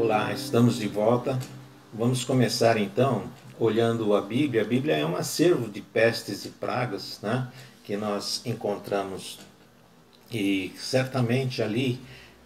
Olá, estamos de volta. Vamos começar então olhando a Bíblia. A Bíblia é um acervo de pestes e pragas, né, que nós encontramos, e certamente ali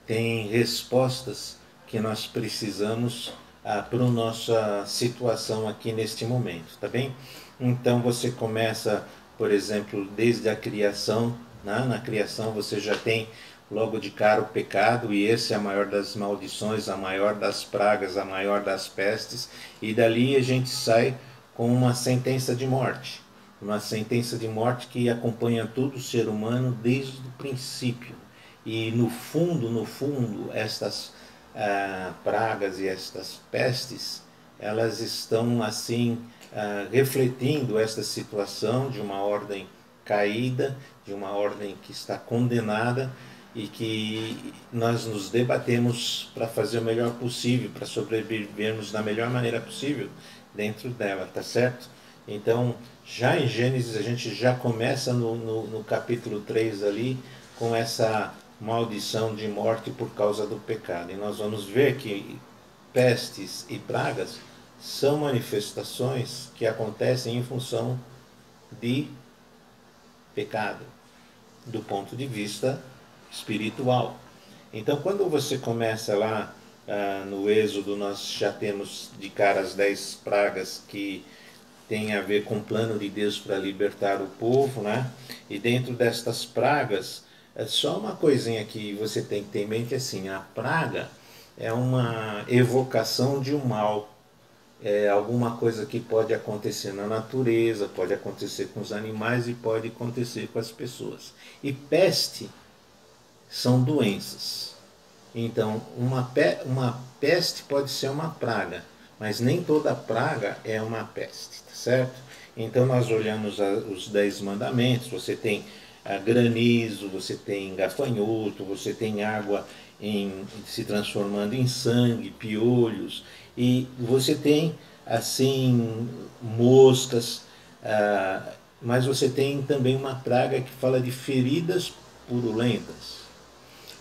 tem respostas que nós precisamos para a nossa situação aqui neste momento, tá bem? Então você começa, por exemplo, desde a criação, né? Na criação você já tem logo de cara o pecado, e esse é a maior das maldições, a maior das pragas, a maior das pestes, e dali a gente sai com uma sentença de morte. Uma sentença de morte que acompanha todo o ser humano desde o princípio. E no fundo, estas pragas e estas pestes, elas estão assim refletindo esta situação de uma ordem caída, de uma ordem que está condenada, e que nós nos debatemos para fazer o melhor possível, para sobrevivermos da melhor maneira possível dentro dela, tá certo? Então, já em Gênesis, a gente já começa no capítulo 3 ali, com essa maldição de morte por causa do pecado. E nós vamos ver que pestes e pragas são manifestações que acontecem em função de pecado, do ponto de vista espiritual. Então, quando você começa lá no Êxodo, nós já temos de cara as 10 pragas que tem a ver com o plano de Deus para libertar o povo, né? E dentro destas pragas, é só uma coisinha que você tem que ter em mente, assim: a praga é uma evocação de um mal, é alguma coisa que pode acontecer na natureza, pode acontecer com os animais e pode acontecer com as pessoas. E peste são doenças. Então, uma peste pode ser uma praga, mas nem toda praga é uma peste, tá certo? Então, nós olhamos os 10 mandamentos, você tem granizo, você tem gafanhoto, você tem água se transformando em sangue, piolhos, e você tem, assim, moscas, mas você tem também uma praga que fala de feridas purulentas.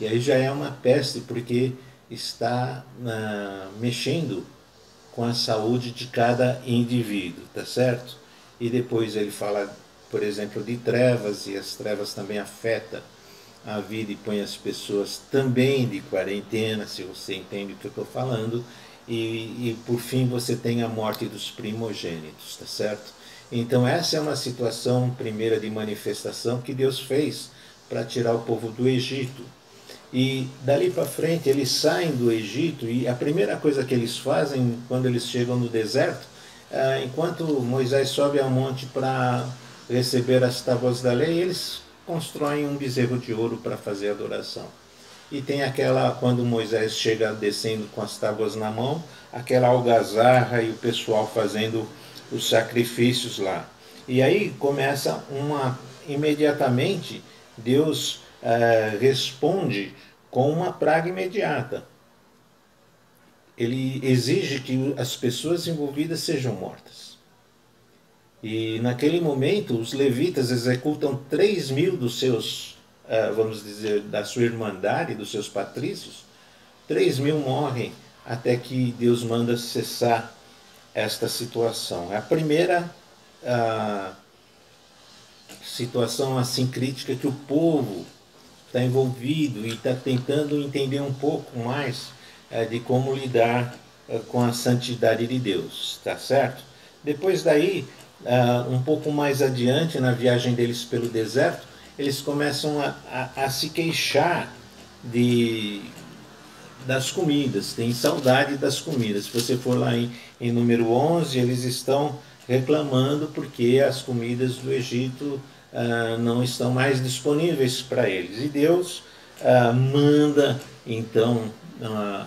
E aí já é uma peste, porque está mexendo com a saúde de cada indivíduo, tá certo? E depois ele fala, por exemplo, de trevas, e as trevas também afetam a vida e põe as pessoas também de quarentena, se você entende o que eu estou falando. E por fim você tem a morte dos primogênitos, tá certo? Então essa é uma situação primeira de manifestação que Deus fez para tirar o povo do Egito. E dali para frente eles saem do Egito, e a primeira coisa que eles fazem quando eles chegam no deserto, enquanto Moisés sobe ao monte para receber as tábuas da lei, eles constroem um bezerro de ouro para fazer adoração. E tem aquela, quando Moisés chega descendo com as tábuas na mão, aquela algazarra e o pessoal fazendo os sacrifícios lá. E aí começa imediatamente Deus responde com uma praga imediata. Ele exige que as pessoas envolvidas sejam mortas. E naquele momento os levitas executam 3.000 dos seus, vamos dizer, da sua irmandade, dos seus patrícios. 3.000 morrem até que Deus manda cessar esta situação. É a primeira situação assim crítica que o povo está envolvido e está tentando entender um pouco mais de como lidar com a santidade de Deus, tá certo? Depois daí, um pouco mais adiante, na viagem deles pelo deserto, eles começam a se queixar das comidas, tem saudade das comidas. Se você for lá em número 11, eles estão reclamando porque as comidas do Egito não estão mais disponíveis para eles. E Deus manda então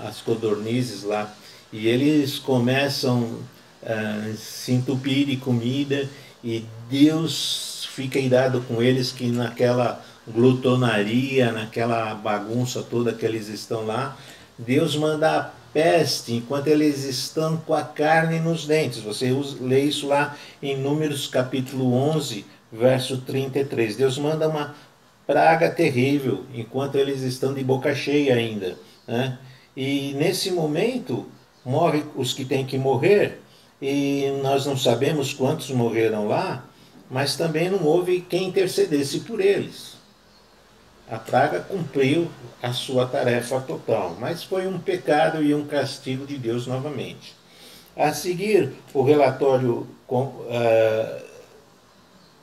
as codornizes lá, e eles começam a se entupir de comida, e Deus fica irado com eles, que naquela glutonaria, naquela bagunça toda que eles estão lá, Deus manda a peste enquanto eles estão com a carne nos dentes. Você lê isso lá em Números capítulo 11, verso 33. Deus manda uma praga terrível enquanto eles estão de boca cheia ainda, né? E nesse momento, morre os que têm que morrer, e nós não sabemos quantos morreram lá, mas também não houve quem intercedesse por eles. A praga cumpriu a sua tarefa total, mas foi um pecado e um castigo de Deus novamente. A seguir, o relatório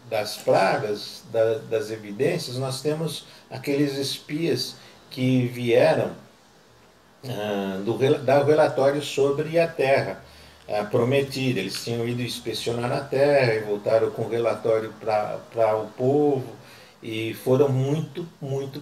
das pragas, das evidências, nós temos aqueles espias que vieram dar o relatório sobre a terra prometida. Eles tinham ido inspecionar a terra e voltaram com o relatório para o povo e foram muito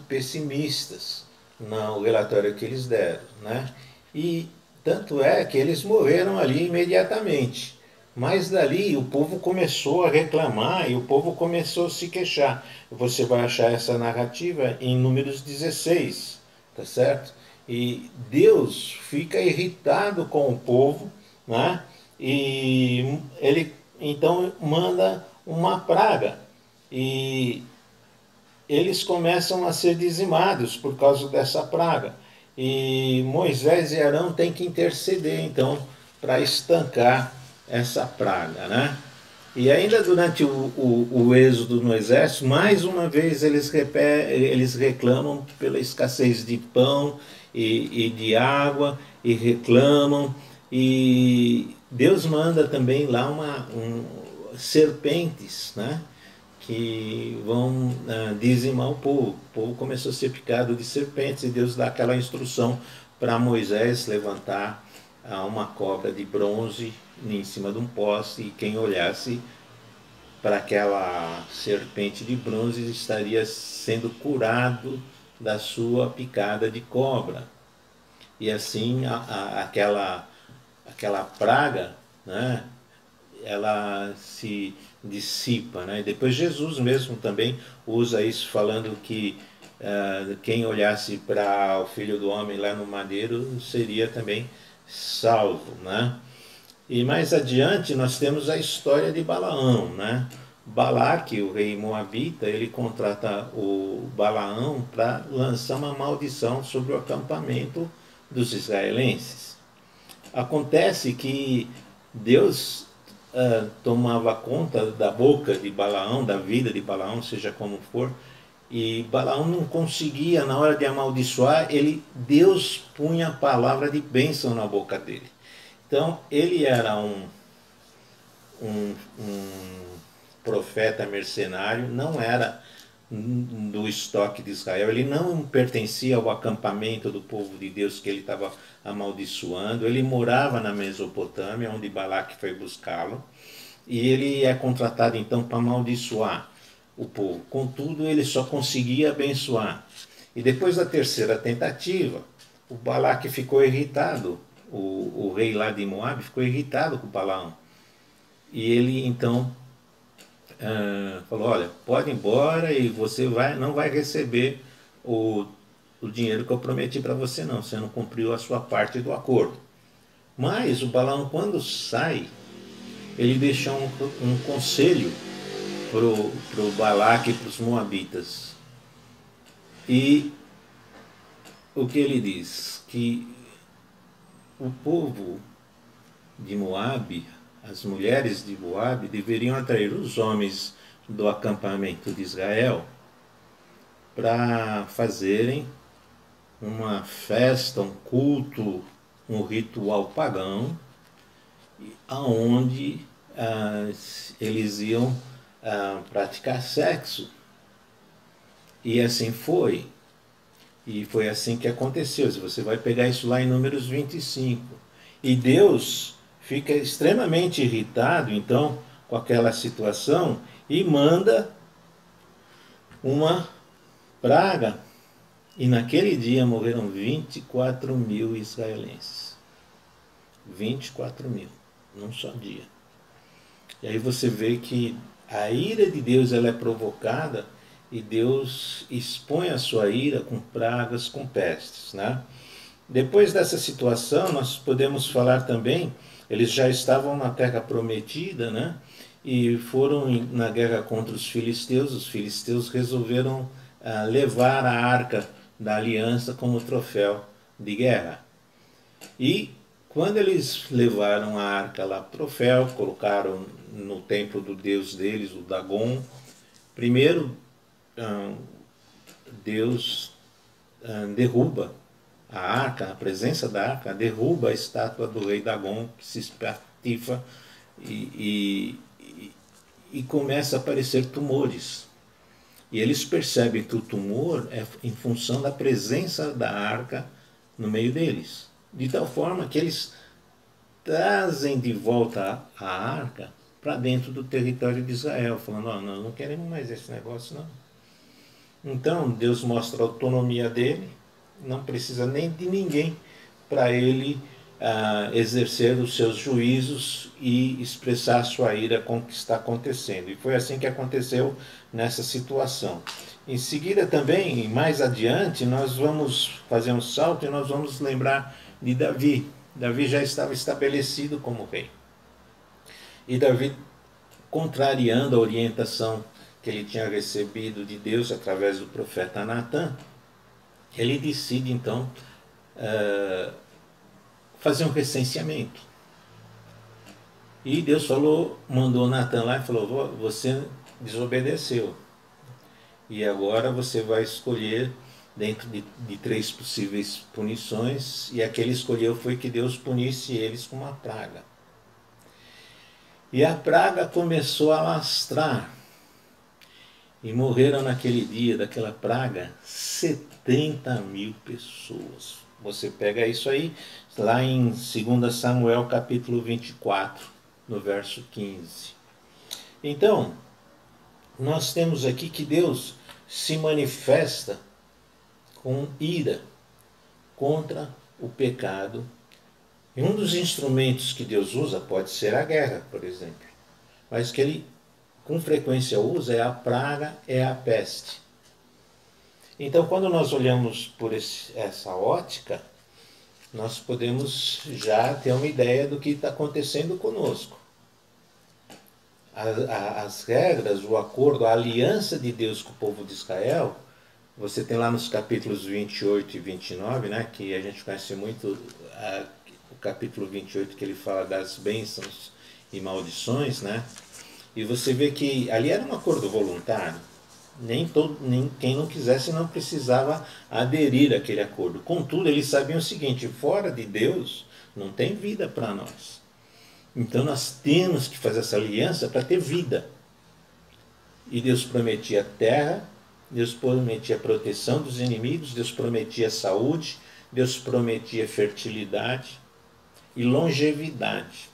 pessimistas no relatório que eles deram, né? E tanto é que eles morreram ali imediatamente. Mas dali o povo começou a reclamar e o povo começou a se queixar. Você vai achar essa narrativa em Números 16, tá certo? E Deus fica irritado com o povo, né? E ele então manda uma praga. E eles começam a ser dizimados por causa dessa praga. E Moisés e Arão têm que interceder, então, para estancar essa praga, né? E ainda durante o êxodo no exército, mais uma vez eles reclamam pela escassez de pão e de água, e reclamam, e Deus manda também lá serpentes, né? Que vão dizimar o povo. O povo começou a ser picado de serpentes e Deus dá aquela instrução para Moisés levantar uma cobra de bronze em cima de um poste, e quem olhasse para aquela serpente de bronze estaria sendo curado da sua picada de cobra. E assim aquela praga, né, ela se dissipa, né? E depois Jesus mesmo também usa isso, falando que quem olhasse para o Filho do Homem lá no madeiro seria também salvo, né? E mais adiante nós temos a história de Balaão, né? Balaque, o rei moabita, ele contrata o Balaão para lançar uma maldição sobre o acampamento dos israelenses. Acontece que Deus tomava conta da boca de Balaão, da vida de Balaão, seja como for, e Balaão não conseguia, na hora de amaldiçoar, Deus punha a palavra de bênção na boca dele. Então, ele era um profeta mercenário, não era do estoque de Israel, ele não pertencia ao acampamento do povo de Deus que ele estava amaldiçoando, ele morava na Mesopotâmia, onde Balaque foi buscá-lo, e ele é contratado então para amaldiçoar o povo. Contudo, ele só conseguia abençoar. E depois da terceira tentativa, o Balaque ficou irritado, o rei lá de Moabe ficou irritado com o Balaão. E ele então falou: olha, pode ir embora e você não vai receber o dinheiro que eu prometi para você, não. Você não cumpriu a sua parte do acordo. Mas o Balaão, quando sai, ele deixa um conselho para o Balaque e para os moabitas. E o que ele diz? Que o povo de Moabe, as mulheres de Moabe, deveriam atrair os homens do acampamento de Israel para fazerem uma festa, um culto, um ritual pagão, aonde eles iam praticar sexo. E assim foi. E foi assim que aconteceu. Você vai pegar isso lá em Números 25. E Deus fica extremamente irritado, então, com aquela situação e manda uma praga. E naquele dia morreram 24 mil israelenses. 24 mil, num só dia. E aí você vê que a ira de Deus ela é provocada e Deus expõe a sua ira com pragas, com pestes, né? Depois dessa situação, nós podemos falar também, eles já estavam na terra prometida, né? E foram na guerra contra os filisteus resolveram levar a arca da aliança como troféu de guerra. E quando eles levaram a arca lá para Ofel, colocaram no templo do deus deles, o Dagon, primeiro Deus derruba a arca, a presença da arca, derruba a estátua do rei Dagon, que se espatifa e começa a aparecer tumores. E eles percebem que o tumor é em função da presença da arca no meio deles. De tal forma que eles trazem de volta a arca para dentro do território de Israel, falando, oh, nós não queremos mais esse negócio não. Então Deus mostra a autonomia dele, não precisa nem de ninguém para ele exercer os seus juízos e expressar a sua ira com o que está acontecendo. E foi assim que aconteceu nessa situação. Em seguida também, mais adiante, nós vamos fazer um salto e nós vamos lembrar de Davi. Davi já estava estabelecido como rei. E Davi, contrariando a orientação que ele tinha recebido de Deus através do profeta Natã, ele decide então fazer um recenseamento. E Deus mandou Natã lá e falou, você desobedeceu. E agora você vai escolher dentro de 3 possíveis punições, e a que ele escolheu foi que Deus punisse eles com uma praga. E a praga começou a alastrar. E morreram naquele dia daquela praga 70.000 pessoas. Você pega isso aí lá em 2 Samuel capítulo 24, no verso 15. Então, nós temos aqui que Deus se manifesta com ira contra o pecado. E um dos instrumentos que Deus usa pode ser a guerra, por exemplo. Mas que ele com frequência usa é a praga, é a peste. Então, quando nós olhamos por essa ótica, nós podemos já ter uma ideia do que está acontecendo conosco. As regras, o acordo, a aliança de Deus com o povo de Israel, você tem lá nos capítulos 28 e 29, né, que a gente conhece muito o capítulo 28, que ele fala das bênçãos e maldições, né? E você vê que ali era um acordo voluntário. Nem quem não quisesse não precisava aderir àquele acordo. Contudo, eles sabiam o seguinte, fora de Deus não tem vida para nós. Então nós temos que fazer essa aliança para ter vida. E Deus prometia terra, Deus prometia proteção dos inimigos, Deus prometia saúde, Deus prometia fertilidade e longevidade.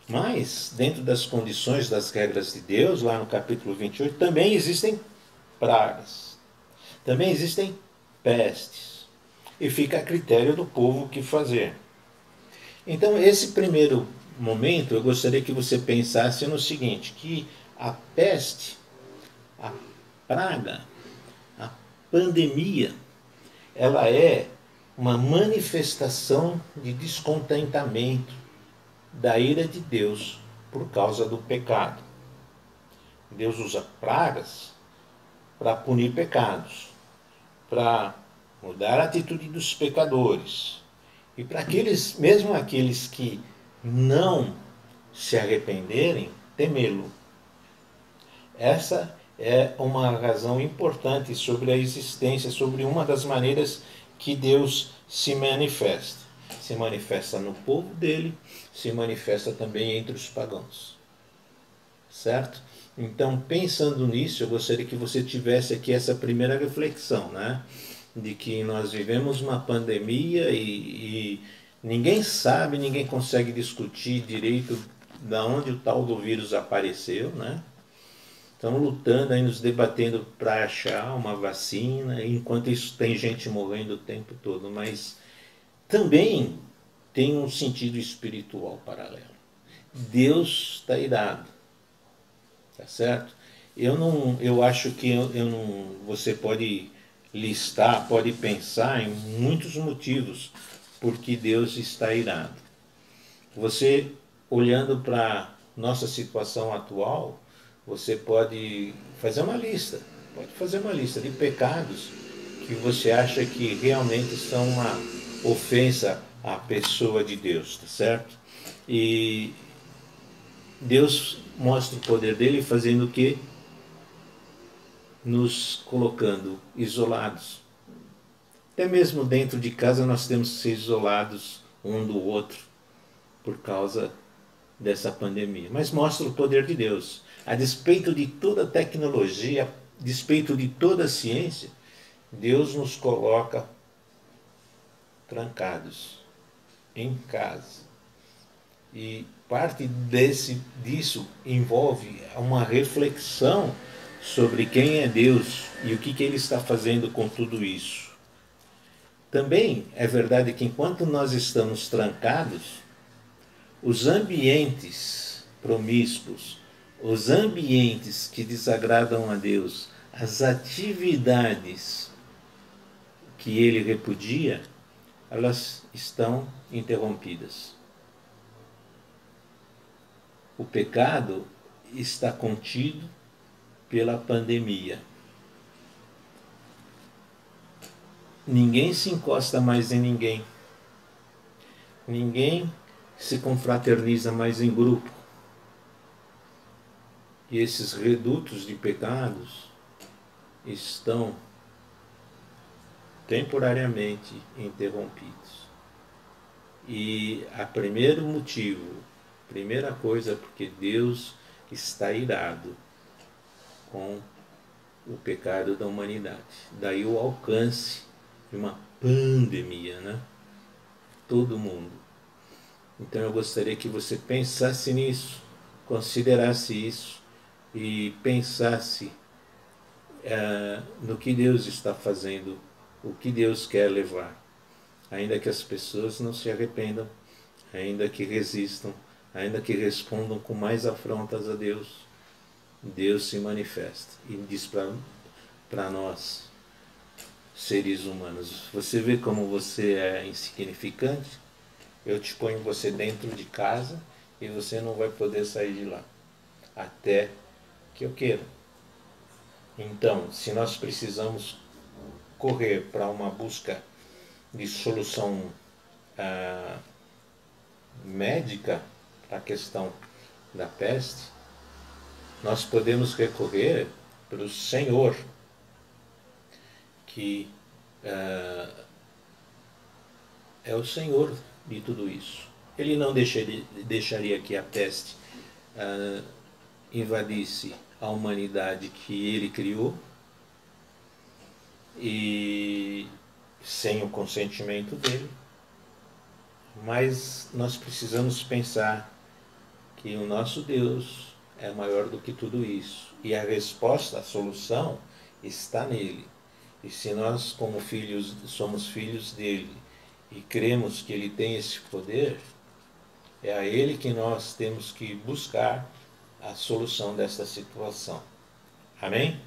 Mas, dentro das condições, das regras de Deus, lá no capítulo 28, também existem pragas, também existem pestes, e fica a critério do povo o que fazer. Então, esse primeiro momento, eu gostaria que você pensasse no seguinte, que a peste, a praga, a pandemia, ela é uma manifestação de descontentamento, da ira de Deus por causa do pecado. Deus usa pragas para punir pecados, para mudar a atitude dos pecadores e para aqueles, mesmo aqueles que não se arrependerem, temê-lo. Essa é uma razão importante sobre a existência, sobre uma das maneiras que Deus se manifesta. Se manifesta no povo dele, se manifesta também entre os pagãos. Certo? Então, pensando nisso, eu gostaria que você tivesse aqui essa primeira reflexão, né? De que nós vivemos uma pandemia e ninguém sabe, ninguém consegue discutir direito de onde o tal do vírus apareceu, né? Estão lutando aí, nos debatendo para achar uma vacina, enquanto isso tem gente morrendo o tempo todo, mas também tem um sentido espiritual paralelo. Deus está irado, tá certo? Eu acho que você pode listar, pode pensar em muitos motivos por que Deus está irado. Você, olhando para nossa situação atual, você pode fazer uma lista de pecados que você acha que realmente são ofensa à pessoa de Deus, tá certo? E Deus mostra o poder dele fazendo o quê? Nos colocando isolados. Até mesmo dentro de casa nós temos que ser isolados um do outro por causa dessa pandemia. Mas mostra o poder de Deus. A despeito de toda a tecnologia, a despeito de toda a ciência, Deus nos coloca trancados em casa. E parte disso envolve uma reflexão sobre quem é Deus e o que Ele está fazendo com tudo isso. Também é verdade que enquanto nós estamos trancados, os ambientes promíscuos, os ambientes que desagradam a Deus, as atividades que Ele repudia, elas estão interrompidas. O pecado está contido pela pandemia. Ninguém se encosta mais em ninguém. Ninguém se confraterniza mais em grupo. E esses redutos de pecados estão temporariamente interrompidos. E a primeiro motivo, primeira coisa, é porque Deus está irado com o pecado da humanidade. Daí o alcance de uma pandemia, né? Todo mundo. Então eu gostaria que você pensasse nisso, considerasse isso e pensasse no que Deus está fazendo, o que Deus quer levar. Ainda que as pessoas não se arrependam, ainda que resistam, ainda que respondam com mais afrontas a Deus, Deus se manifesta e diz para nós, seres humanos: você vê como você é insignificante? Eu te ponho você dentro de casa e você não vai poder sair de lá até que eu queira. Então, se nós precisamos correr para uma busca de solução médica para a questão da peste, nós podemos recorrer para o Senhor, que é o Senhor de tudo isso. Ele não deixaria que a peste invadisse a humanidade que ele criou e sem o consentimento dele. Mas nós precisamos pensar que o nosso Deus é maior do que tudo isso. E a resposta, a solução está nele. E se nós, como filhos, somos filhos dele e cremos que ele tem esse poder, é a ele que nós temos que buscar a solução dessa situação. Amém?